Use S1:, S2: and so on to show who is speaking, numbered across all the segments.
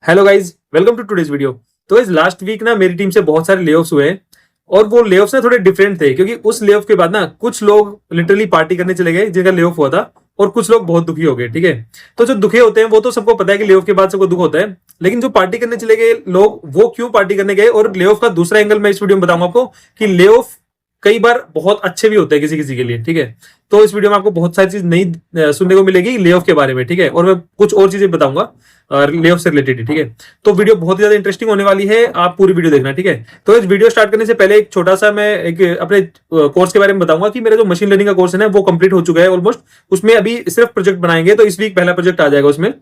S1: Hello guys, welcome to today's video. तो इस last week ना मेरी टीम से बहुत सारे लेऑफ्स हुए हैं और वो लेऑफ्स ना थोड़े डिफरेंट थे क्योंकि उस लेऑफ के बाद ना कुछ लोग लिटरली पार्टी करने चले गए जिनका लेऑफ हुआ था और कुछ लोग बहुत दुखी हो गए। ठीक है, तो जो दुखी होते हैं वो तो सबको पता है कि लेऑफ के बाद सबको दुख होता है, लेकिन जो पार्टी करने चले गए लोग वो क्यों पार्टी करने गए और लेऑफ का दूसरा एंगल मैं इस वीडियो में बताऊंगा आपको कि लेऑफ कई बार बहुत अच्छे भी होते हैं किसी किसी के लिए। ठीक है, तो इस वीडियो में आपको बहुत सारी चीज नई सुनने को मिलेगी लेऑफ के बारे में। ठीक है, और मैं कुछ और चीजें बताऊंगा लेऑफ से रिलेटेड। ठीक है, तो वीडियो बहुत ही ज्यादा इंटरेस्टिंग होने वाली है, आप पूरी वीडियो देखना। ठीक है, तो इस वीडियो स्टार्ट करने से पहले एक छोटा सा मैं एक अपने कोर्स के बारे में बताऊंगा कि मेरा जो मशीन लर्निंग का कोर्स है ना वो कंप्लीट हो चुका है ऑलमोस्ट। उसमें अभी सिर्फ प्रोजेक्ट बनाएंगे, तो इस वीक पहला प्रोजेक्ट आ जाएगा उसमें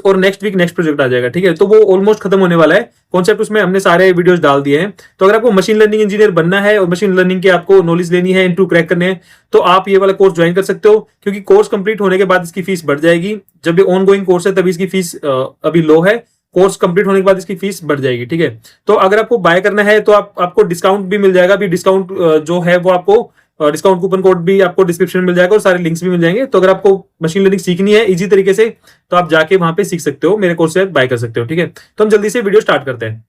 S1: और नेक्स्ट वीक नेक्स्ट प्रोजेक्ट आ जाएगा। ठीक है, तो वो ऑलमोस्ट खत्म होने वाला है कॉन्सेप्ट, उसमें हमने सारे वीडियोस डाल दिए हैं। तो अगर आपको मशीन लर्निंग इंजीनियर बनना है और मशीन लर्निंग के आपको नॉलेज लेनी है, इनटू क्रैक करने हैं, तो आप ये वाला कोर्स ज्वाइन कर सकते हो क्योंकि कोर्स कंप्लीट होने के बाद इसकी फीस बढ़ जाएगी। जब ये ऑन गोइंग कोर्स है तभी इसकी फीस अभी लो है, कोर्स कंप्लीट होने के बाद इसकी फीस बढ़ जाएगी। ठीक है, तो अगर आपको बाय करना है तो आपको डिस्काउंट भी मिल जाएगा। अभी डिस्काउंट जो है वो आपको डिस्काउंट कूपन कोड भी आपको डिस्क्रिप्शन में मिल जाएगा और सारे लिंक्स भी मिल जाएंगे। तो अगर आपको मशीन लर्निंग सीखनी है इजी तरीके से तो आप जाके वहां पे सीख सकते हो, मेरे कोर्स से बाय कर सकते हो। ठीक है, तो हम जल्दी से वीडियो स्टार्ट करते हैं।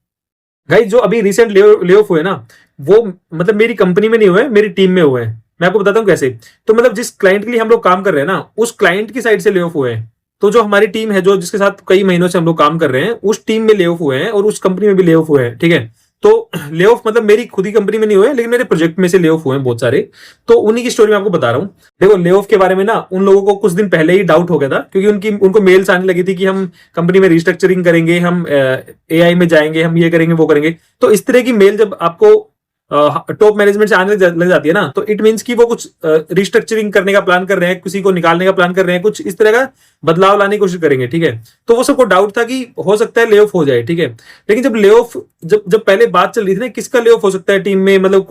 S1: गाइस, जो अभी रिसेंट ले ऑफ हुए ना वो मतलब मेरी कंपनी में नहीं हुए, मेरी टीम में हुए हैं। मैं आपको बताता हूँ कैसे। तो मतलब जिस क्लाइंट के लिए हम लोग काम कर रहे हैं ना उस क्लाइंट की साइड से ले ऑफ हुए हैं। तो जो हमारी टीम है जो जिसके साथ कई महीनों से हम लोग काम कर रहे हैं उस टीम में ले ऑफ हुए हैं और उस कंपनी में भी ले ऑफ हुए हैं। ठीक है, तो ले ऑफ मतलब मेरी खुद ही कंपनी में नहीं हुए लेकिन मेरे प्रोजेक्ट में से ले ऑफ हुए हैं बहुत सारे। तो उन्हीं की स्टोरी मैं आपको बता रहा हूँ। देखो, ले ऑफ के बारे में ना उन लोगों को कुछ दिन पहले ही डाउट हो गया था क्योंकि उनको मेल्स आने लगी थी कि हम कंपनी में रिस्ट्रक्चरिंग करेंगे, हम एआई में जाएंगे, हम ये करेंगे वो करेंगे। तो इस तरह की मेल जब आपको टॉप मैनेजमेंट से आने लग जाती है ना तो इट मींस कि वो कुछ रिस्ट्रक्चरिंग करने का प्लान कर रहे हैं, किसी को निकालने का प्लान कर रहे हैं, कुछ इस तरह का बदलाव लाने की कोशिश करेंगे। ठीक है, तो वो सबको डाउट था कि हो सकता है ले ऑफ हो जाए। ठीक है, लेकिन जब ले ऑफ जब पहले बात चल रही थी ना किसका ले ऑफ हो सकता है टीम में, मतलब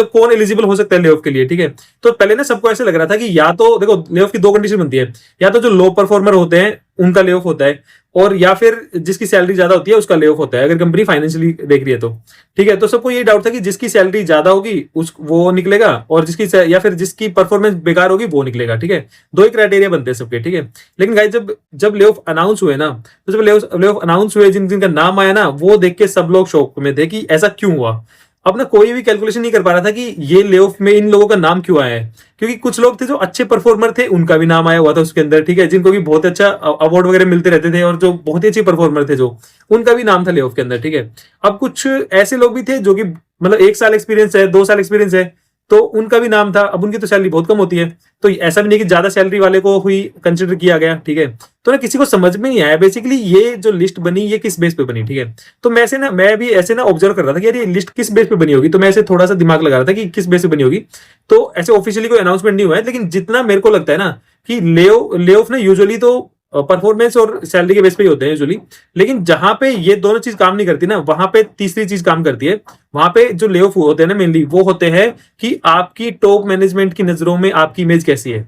S1: कौन एलिजिबल हो सकता है ले ऑफ के लिए। ठीक है, तो पहले ना सबको ऐसे लग रहा था कि या तो देखो ले ऑफ की दो कंडीशन बनती है, या तो जो लो परफॉर्मर होते हैं उनका ले ऑफ होता है और या फिर जिसकी सैलरी ज्यादा होती है उसका ले ऑफ होता है, अगर कंपनी फाइनेंशियली देख रही है तो। ठीक है, तो सबको ये डाउट था कि जिसकी सैलरी ज्यादा होगी उस वो निकलेगा और या फिर जिसकी परफॉर्मेंस बेकार होगी वो निकलेगा। ठीक है, दो ही क्राइटेरिया बनते हैं सबके। ठीक है, लेकिन गाइस जब ले ऑफ अनाउंस हुए ना तो जब ले ऑफ अनाउंस हुए जिनका नाम आया ना वो देख के सब लोग शॉक में थे कि ऐसा क्यों हुआ। अब ना कोई भी कैलकुलेशन नहीं कर पा रहा था कि ये ले ऑफ में इन लोगों का नाम क्यों आया है, क्योंकि कुछ लोग थे जो अच्छे परफॉर्मर थे उनका भी नाम आया हुआ था उसके अंदर। ठीक है, जिनको भी बहुत अच्छा अवार्ड वगैरह मिलते रहते थे और जो बहुत ही अच्छे परफॉर्मर थे जो उनका भी नाम था ले ऑफ के अंदर। ठीक है, अब कुछ ऐसे लोग भी थे जो कि मतलब 1 साल एक्सपीरियंस है, 2 साल एक्सपीरियंस है, तो उनका भी नाम था। अब उनकी तो सैलरी बहुत कम होती है, तो ऐसा भी नहीं कि ज्यादा सैलरी वाले को हुई कंसिडर किया गया। ठीक है, तो ना किसी को समझ में नहीं आया बेसिकली ये जो लिस्ट बनी ये किस बेस पे बनी। ठीक है, तो मैं भी ऐसे ना ऑब्जर्व कर रहा था कि यार ये लिस्ट किस बेस पे बनी होगी, तो मैं ऐसे थोड़ा सा दिमाग लगा रहा था कि किस बेस पे बनी होगी। तो ऐसे ऑफिशियली कोई अनाउंसमेंट नहीं हुआ है, लेकिन जितना मेरे को लगता है ना कि ले ऑफ ना यूजुअली तो परफॉर्मेंस और सैलरी के बेस पे ही होते हैं यूजुअली, लेकिन जहां पे ये दोनों चीज काम नहीं करती ना वहां पे तीसरी चीज काम करती है। वहां पे जो ले ऑफ होते हैं ना मेनली वो होते हैं कि आपकी टॉप मैनेजमेंट की नजरों में आपकी इमेज कैसी है।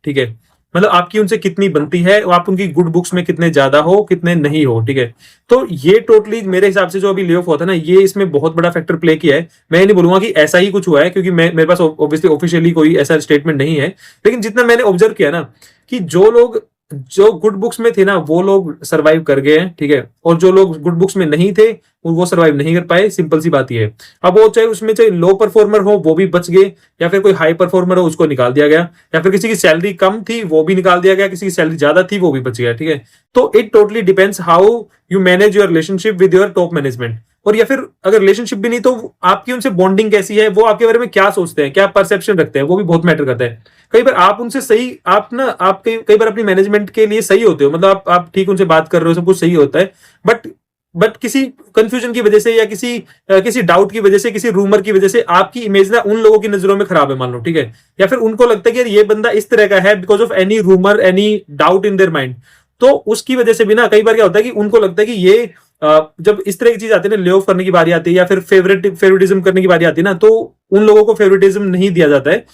S1: ठीक है, मतलब आपकी उनसे कितनी बनती है और आप उनकी गुड बुक्स में कितने ज्यादा हो कितने नहीं हो। ठीक है, तो ये टोटली मेरे हिसाब से जो अभी ले ऑफ होता है ना ये इसमें बहुत बड़ा फैक्टर प्ले किया है। मैं ये नहीं बोलूंगा कि ऐसा ही कुछ हुआ है क्योंकि मेरे पास ऑब्वियसली ऑफिशियली कोई ऐसा स्टेटमेंट नहीं है, लेकिन जितना मैंने ऑब्जर्व किया ना कि जो गुड बुक्स में थे ना वो लोग सरवाइव कर गए हैं। ठीक है, और जो लोग गुड बुक्स में नहीं थे वो सरवाइव नहीं कर पाए, सिंपल सी बात ये है। अब वो चाहे लो परफॉर्मर हो वो भी बच गए, या फिर कोई हाई परफॉर्मर हो उसको निकाल दिया गया, या फिर किसी की सैलरी कम थी वो भी निकाल दिया गया, किसी की सैलरी ज्यादा थी वो भी बच गया। ठीक है, तो it totally depends how you manage your relationship with your top management. और या फिर अगर रिलेशनशिप भी नहीं तो आपकी उनसे बॉन्डिंग कैसी है, वो आपके बारे में क्या सोचते हैं, क्या परसेप्शन रखते हैं, वो भी बहुत मैटर करता है। कई बार आप उनसे सही आप कई बार अपनी मैनेजमेंट के लिए सही होते हो, मतलब आप ठीक उनसे बात कर रहे हो, सब कुछ सही होता है, बट किसी कंफ्यूजन की वजह से या किसी डाउट की वजह से, किसी रूमर की वजह से आपकी इमेज ना उन लोगों की नजरों में खराब है मान लो। ठीक है, या फिर उनको लगता है कि यार ये बंदा इस तरह का है because of any rumour, any doubt in their mind. तो उसकी वजह से भी ना कई बार क्या होता है कि उनको लगता है कि ये जब इस तरह की चीज आती है ना, ले ऑफ करने की बारी आती है या फिर फेवरेटिज्म करने की बारी आती है ना, तो उन लोगों को फेवरेटिज्म नहीं दिया जाता है,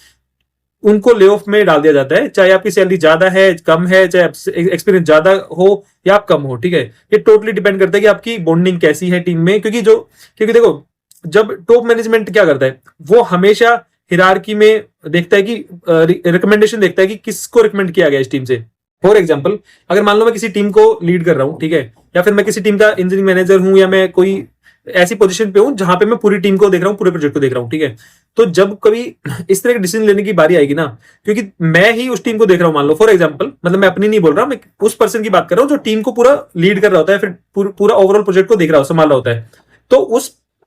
S1: उनको ले ऑफ में डाल दिया जाता है, चाहे आपकी सैलरी ज्यादा है कम है, चाहे एक्सपीरियंस ज्यादा हो या आप कम हो। ठीक है, ये टोटली डिपेंड करता है कि आपकी बॉन्डिंग कैसी है टीम में, क्योंकि देखो जब टॉप मैनेजमेंट क्या करता है वो हमेशा हिरार्की में देखता है कि रिकमेंडेशन देखता है कि किसको रिकमेंड किया गया इस टीम से। फॉर एग्जाम्पल, अगर मान लो मैं किसी टीम को लीड कर रहा हूं, ठीक है, या फिर मैं किसी टीम का इंजीनियरिंग मैनेजर हूं, या मैं कोई ऐसी पोजीशन पे हूं जहां पे मैं पूरी टीम को देख रहा हूं, पूरे प्रोजेक्ट को देख रहा हूं, ठीक है। तो जब कभी इस तरह के डिसीजन लेने की बारी आएगी ना, क्योंकि मैं ही उस टीम को देख रहा हूं, मान लो फॉर एग्जांपल, मतलब मैं अपनी नहीं बोल रहा, मैं उस पर्सन की बात कर रहा हूं जो टीम को पूरा लीड कर रहा होता है, फिर पूरा ओवरऑल प्रोजेक्ट को देख रहा संभाल रहा होता है। तो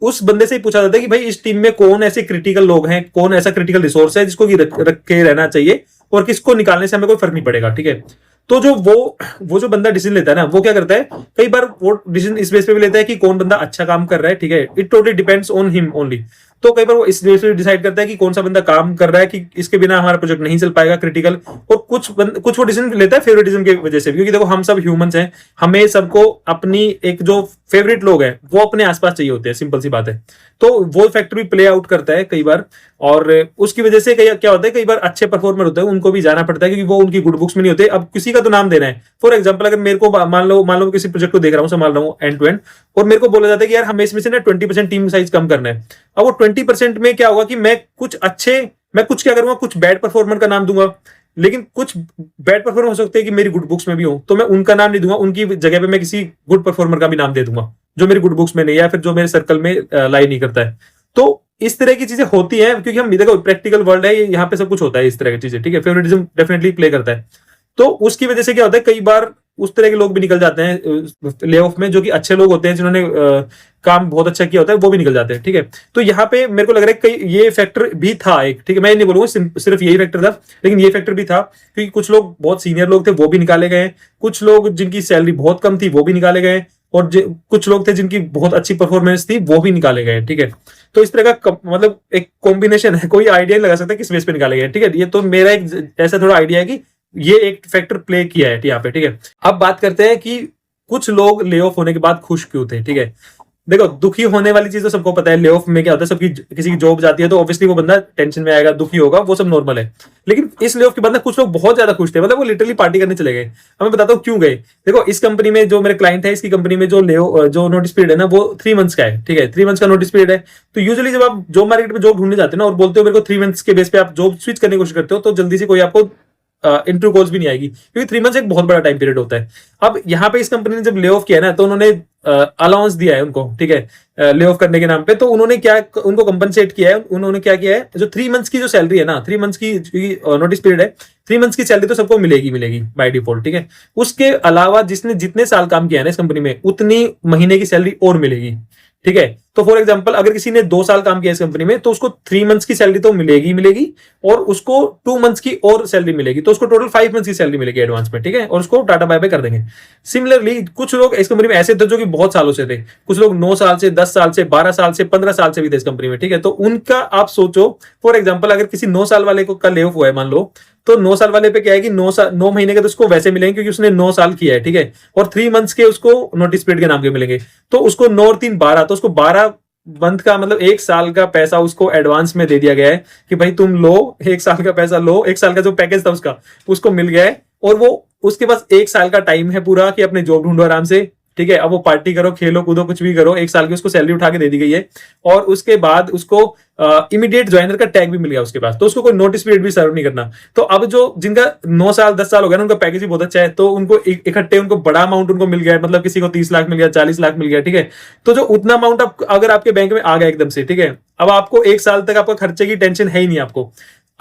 S1: उस बंदे से ही पूछा जाता है कि भाई इस टीम में कौन ऐसे क्रिटिकल लोग हैं, कौन ऐसा क्रिटिकल रिसोर्स है जिसको रख के रहना चाहिए, और किसको निकालने से हमें कोई फर्क नहीं पड़ेगा, ठीक है। तो जो वो जो बंदा डिसीजन लेता है ना, वो क्या करता है, कई बार वो डिसीजन इस बेस पे भी लेता है कि कौन बंदा अच्छा काम कर रहा है, ठीक है। It totally depends on him only. तो कई बार वो इस बेस पे डिसाइड करता है कि कौन सा बंदा काम कर रहा है, कि इसके बिना हमारा प्रोजेक्ट नहीं चल पाएगा, क्रिटिकल। और कुछ वो डिसीजन लेता है फेवरेटिज्म की वजह से, क्योंकि देखो हम सब ह्यूमंस हैं, हमें सबको अपनी एक जो फेवरेट लोग हैं वो अपने आसपास चाहिए होते हैं, सिंपल सी बात है। तो वो फैक्टर भी प्ले आउट करता है कई बार, और उसकी वजह से क्या होता है, कई बार अच्छे परफॉर्मर होते हैं उनको भी जाना पड़ता है, क्योंकि वो उनकी गुड बुक्स में नहीं होते। अब किसी का तो नाम देना है, फॉर एग्जाम्पल अगर मेरे को मान लो किसी प्रोजेक्ट को देख रहा हूँ, संभाल रहा हूँ एंड टू एंड, और मेरे को बोला जाता है कि यार हमें इसमें से ना 20% टीम साइज कम करना है। अब वो 20% में क्या होगा कि मैं कुछ क्या करूंगा, कुछ बैड परफॉर्मर का नाम दूंगा, लेकिन कुछ बैड परफॉर्मर हो सकते हैं कि मेरी गुड बुक्स में भी हो, तो मैं उनका नाम नहीं दूंगा, उनकी जगह पे मैं किसी गुड परफॉर्मर का भी नाम दे दूंगा जो मेरी गुड बुक्स में नहीं, या फिर जो मेरे सर्कल में लाई नहीं करता है। तो इस तरह की चीजें होती हैं, क्योंकि हम देखो प्रैक्टिकल वर्ल्ड है, यहाँ पे सब कुछ होता है इस तरह की चीजें, ठीक है। फेवरेटिज्म डेफिनेटली प्ले करता है। तो उसकी वजह से क्या होता है, कई बार उस तरह के लोग भी निकल जाते हैं ले ऑफ में, जो कि अच्छे लोग होते हैं, जिन्होंने काम बहुत अच्छा किया होता है, वो भी निकल जाते हैं, ठीक है। तो यहाँ पे मेरे को लग रहा है कई ये फैक्टर भी था एक, ठीक है। मैं नहीं बोलूंगा सिर्फ यही फैक्टर था, लेकिन ये फैक्टर भी था, क्योंकि कुछ लोग बहुत सीनियर लोग थे वो भी निकाले गए, कुछ लोग जिनकी सैलरी बहुत कम थी वो भी निकाले गए, और कुछ लोग थे जिनकी बहुत अच्छी परफॉर्मेंस थी वो भी निकाले गए, ठीक है। तो इस तरह का मतलब एक कॉम्बिनेशन है, कोई आइडिया नहीं लगा सकता किस बेस पे निकाले गए, ठीक है। ये तो मेरा एक ऐसा थोड़ा आइडिया है कि ये एक फैक्टर प्ले किया है यहाँ पे, ठीक है। अब बात करते हैं कि कुछ लोग ले ऑफ होने के बाद खुश क्यों थे, ठीक है। देखो दुखी होने वाली चीज तो सबको पता है, ले ऑफ में क्या होता है, सबकी किसी की जॉब जाती है तो ऑब्वियसली वो बंदा टेंशन में आएगा, दुखी होगा, वो सब नॉर्मल है। लेकिन इस ले ऑफ के बाद कुछ लोग बहुत ज्यादा खुश थे, मतलब वो लिटरली पार्टी करने चले गए। अब मैं बताता हूँ क्यों गए। देखो इस कंपनी में जो मेरे क्लाइंट है, इसकी कंपनी में जो नोटिस पीरियड है ना, वो 3 मंथ्स का है, ठीक है। 3 मंथ्स का नोटिस पीरियड है। तो यूजुअली जब आप जॉब मार्केट में जॉब ढूंढने जाते हो ना, और बोलते हो मेरे को 3 मंथ्स के बेस पे आप जॉब स्विच करने की कोशिश करते हो, तो जल्दी से कोई आपको इंटरव्यू कॉल्स भी नहीं आएगी, क्योंकि 3 मंथ्स एक बहुत बड़ा टाइम पीरियड होता है। अब यहाँ पे इस कंपनी ने जब ले ऑफ किया ना, तो उन्होंने अलाउंस दिया है उनको, ठीक है, ले ऑफ करने के नाम पे। तो उन्होंने क्या उनको कंपनसेट किया है, उन्होंने क्या किया है, जो 3 मंथ्स की जो सैलरी है ना, 3 मंथ्स की नोटिस पीरियड है, 3 मंथ्स की सैलरी तो सबको मिलेगी बाय डिफॉल्ट, ठीक है। उसके अलावा जिसने जितने साल काम किया है ना इस कंपनी में, उतनी महीने की सैलरी और मिलेगी, ठीक है। तो फॉर एग्जांपल अगर किसी ने 2 साल काम किया इस कंपनी में, तो उसको 3 मंथ्स की सैलरी तो मिलेगी, और उसको 2 मंथ्स की और सैलरी मिलेगी, तो उसको टोटल 5 मंथ्स की सैलरी मिलेगी एडवांस में, ठीक है। और उसको टाटा बाय बाय कर देंगे। सिमिलरली कुछ लोग इस कंपनी में ऐसे थे जो कि बहुत सालों से थे, कुछ लोग 9 साल से, 10 साल से, 12 साल से, 15 साल से भी थे इस कंपनी में, ठीक है। तो उनका आप सोचो, फॉर एग्जाम्पल अगर किसी 9 साल वाले को का ले ऑफ हुआ है मान लो, तो 9 साल वाले पे क्या है कि 9 महीने के तो उसको वैसे मिलेंगे क्योंकि उसने 9 साल किया है, ठीक है। और 3 मंथ्स के उसको नोटिस पीरियड के नाम के मिलेंगे, तो उसको 9 और 3 12, तो उसको 12 मंथ का मतलब 1 साल का पैसा उसको एडवांस में दे दिया गया है कि भाई तुम लो 1 साल का पैसा लो, 1 साल का जो पैकेज था उसको मिल गया है। और वो उसके पास 1 साल का टाइम है पूरा कि अपने जॉब ढूंढो आराम से, ठीक है। अब वो पार्टी करो, खेलो कूदो, कुछ भी करो, 1 साल की उसको सैलरी उठा के दे दी गई है। और उसके बाद उसको इमीडिएट ज्वाइनर का टैग भी मिल गया उसके पास, तो उसको कोई नोटिस पीरियड भी सर्व नहीं करना। तो अब जो जिनका 9 साल 10 साल हो गया ना, उनका पैकेज भी बहुत अच्छा है, तो उनको इकट्ठे उनको बड़ा अमाउंट उनको मिल गया है, मतलब किसी को 30 लाख मिल गया, 40 लाख मिल गया, ठीक है। तो जो उतना अमाउंट अगर आपके बैंक में आ गया एकदम से, ठीक है, अब आपको 1 साल तक आपका खर्चे की टेंशन है ही नहीं आपको।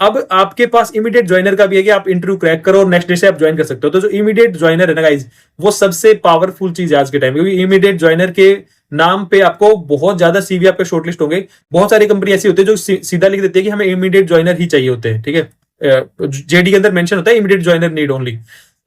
S1: अब आपके पास इमीडिएट ज्वाइनर का भी है कि आप इंटरव्यू क्रैक करो और नेक्स्ट डे से आप ज्वाइन कर सकते हो। तो जो इमीडिएट ज्वाइनर है ना गाइज, वो सबसे पावरफुल चीज है आज के टाइम में, क्योंकि इमीडिएट ज्वाइनर के नाम पे आपको बहुत ज्यादा सीवी आपके शॉर्टलिस्ट होंगे। बहुत सारी कंपनी ऐसी होती है जो सीधा लिख देती है कि हमें इमीडिएट ज्वाइनर ही चाहिए होते हैं, ठीक है। जेडी के अंदर मेंशन होता है इमीडिएट ज्वाइनर नीड ओनली।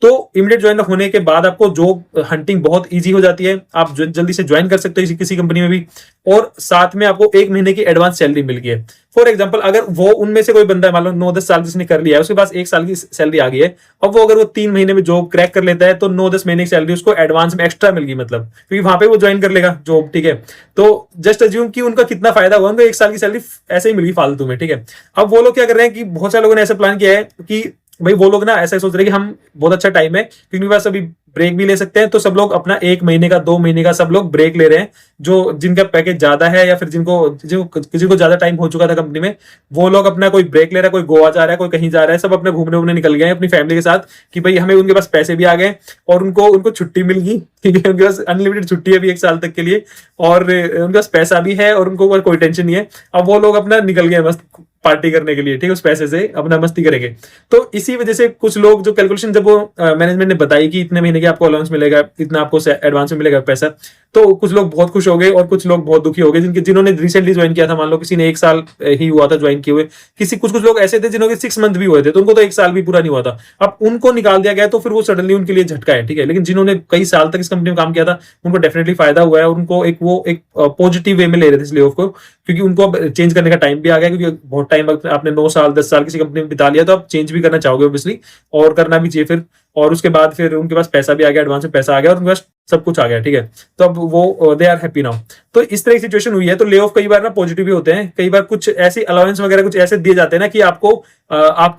S1: तो इमीडिएट ज्वाइनर होने के बाद आपको जॉब हंटिंग बहुत इजी हो जाती है, आप जल्दी से ज्वाइन कर सकते हो किसी कंपनी में भी, और साथ में आपको 1 महीने की एडवांस सैलरी मिल गई है। फॉर एग्जांपल अगर वो उनमें से कोई बंदा मान लो 9-10 साल जिसने कर लिया है, उसके पास 1 साल की सैलरी आ गई है, अब वो अगर वो 3 महीने में जॉब क्रैक कर लेता है, तो 9-10 महीने की सैलरी उसको एडवांस में एक्स्ट्रा मिल गई, मतलब क्योंकि वहां पे वो ज्वाइन कर लेगा जॉब, ठीक है। तो जस्ट अज्यूम कि उनका कितना फायदा हुआ, उनको 1 साल की सैलरी ऐसे ही मिल गई फालतू में, ठीक है। अब वो लोग क्या कर रहे हैं कि बहुत सारे लोगों ने ऐसा प्लान किया है कि भाई वो लोग ना ऐसा सोच रहे हैं कि हम बहुत अच्छा टाइम है क्योंकि मेरे पास अभी ब्रेक भी ले सकते हैं। तो सब लोग अपना 1 महीने का 2 महीने का सब लोग ब्रेक ले रहे हैं, जो जिनका पैकेज ज्यादा है या फिर जिनको ज्यादा टाइम हो चुका था कंपनी में, वो लोग अपना कोई ब्रेक ले रहा है, कोई गोवा जा रहा है, कोई कहीं जा रहा है, सब अपने घूमने वूमने निकल गए हैं अपनी फैमिली के साथ कि भाई हमें उनके पास पैसे भी आ गए और उनको छुट्टी मिल गई, ठीक है, उनके पास अनलिमिटेड छुट्टी है अभी 1 साल तक के लिए, और उनके पास पैसा भी है और उनको कोई टेंशन नहीं है। अब वो लोग अपना निकल गए मस्त पार्टी करने के लिए, ठीक है, उस पैसे से अपना मस्ती करेंगे। तो इसी वजह से कुछ लोग जो कैलकुलेशन जब वो मैनेजमेंट ने बताई कि इतने महीने के आपको अलाउंस मिलेगा, इतना आपको एडवांस में मिलेगा पैसा, तो कुछ लोग बहुत खुश हो गए और कुछ लोग बहुत दुखी हो गए जिन्होंने रिसेंटली ज्वाइन किया था। मान लो किसी ने 1 साल ही हुआ था ज्वाइन किए हुए, कुछ लोग ऐसे थे जिन्होंने 6 मंथ भी हुए थे, तो उनको तो 1 साल भी पूरा नहीं हुआ था। अब उनको निकाल दिया गया तो फिर वो सडनली उनके लिए झटका है, ठीक है। लेकिन जिन्होंने कई साल तक इस कंपनी में काम किया था उनको डेफिनेटली फायदा हुआ है और उनको एक पॉजिटिव वे में ले रहे थे इस लेऑफ को, क्योंकि उनको अब चेंज करने का टाइम भी आ गया, क्योंकि बहुत टाइम आपने 9 साल 10 साल किसी कंपनी में बिता लिया, तो आप चेंज भी करना चाहोगे ऑब्वियसली, और करना भी चाहिए फिर। और उसके बाद फिर उनके पास पैसा भी आ गया, एडवांस में पैसा आ गया और उनके पास सब कुछ आ गया, ठीक है। तो अब वो दे आर हैप्पी नाउ। तो इस तरह की सिचुएशन हुई है। तो ले ऑफ कई बार ना पॉजिटिव भी होते हैं, कई बार कुछ ऐसी अलाउंस वगैरह कुछ ऐसे दिए जाते हैं ना कि आपको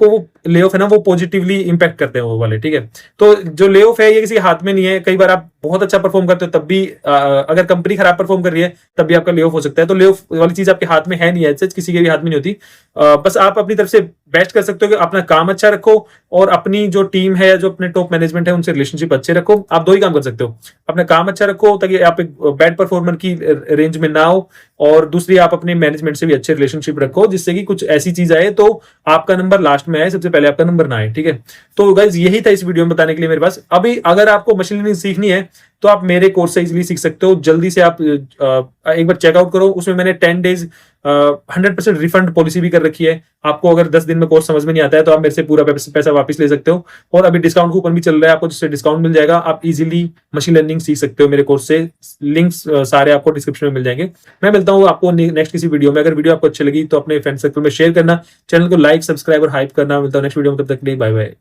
S1: वो ले ऑफ है ना वो पॉजिटिवली इंपैक्ट करते हैं वो वाले, ठीक है। तो जो ले ऑफ है ये किसी हाथ में नहीं है। कई बार आप बहुत अच्छा परफॉर्म करते हो तब भी अगर कंपनी खराब परफॉर्म कर रही है तब भी आपका ले ऑफ हो सकता है। तो ले ऑफ वाली चीज आपके हाथ में है नहीं है, किसी के भी हाथ में नहीं होती। बस आप अपनी तरफ से बेस्ट कर सकते हो कि अपना काम अच्छा रखो और अपनी जो टीम है, जो अपने टॉप मैनेजमेंट है, उनसे रिलेशनशिप अच्छे रखो। आप 2 ही काम कर सकते हो, अपना काम अच्छा रखो ताकि आप एक बैड परफॉर्मर की रेंज में ना हो, और दूसरी आप अपने मैनेजमेंट से भी अच्छे रिलेशनशिप रखो जिससे कि कुछ ऐसी चीज आए तो आपका नंबर लास्ट में आए, सबसे पहले आपका नंबर ना आए, ठीक है। तो गाइज यही था इस वीडियो में बताने के लिए मेरे पास। अभी अगर आपको मशीन लर्निंग सीखनी है तो आप मेरे कोर्स से इजीली सीख सकते हो। जल्दी से आप एक बार चेकआउट करो, उसमें मैंने 10 डेज 100% रिफंड पॉलिसी भी कर रखी है। आपको अगर 10 दिन में कोर्स समझ में नहीं आता है तो आप मेरे से पूरा पैसा वापस ले सकते हो, और अभी डिस्काउंट कूपन भी चल रहा है आपको, जिससे डिस्काउंट मिल जाएगा। आप इजीली मशीन लर्निंग सीख सकते हो मेरे कोर्स से। लिंक्स सारे आपको डिस्क्रिप्शन में मिल जाएंगे। मैं मिलता हूँ आपको नेक्स्ट किसी वीडियो में। अगर वीडियो आपको अच्छी लगी तो अपने फ्रेंड सर्कल में शेयर करना, चैनल को लाइक सब्सक्राइब और हाइप करना। मिलता हूँ नेक्स्ट वीडियो में, तब तक के लिए बाय बाय।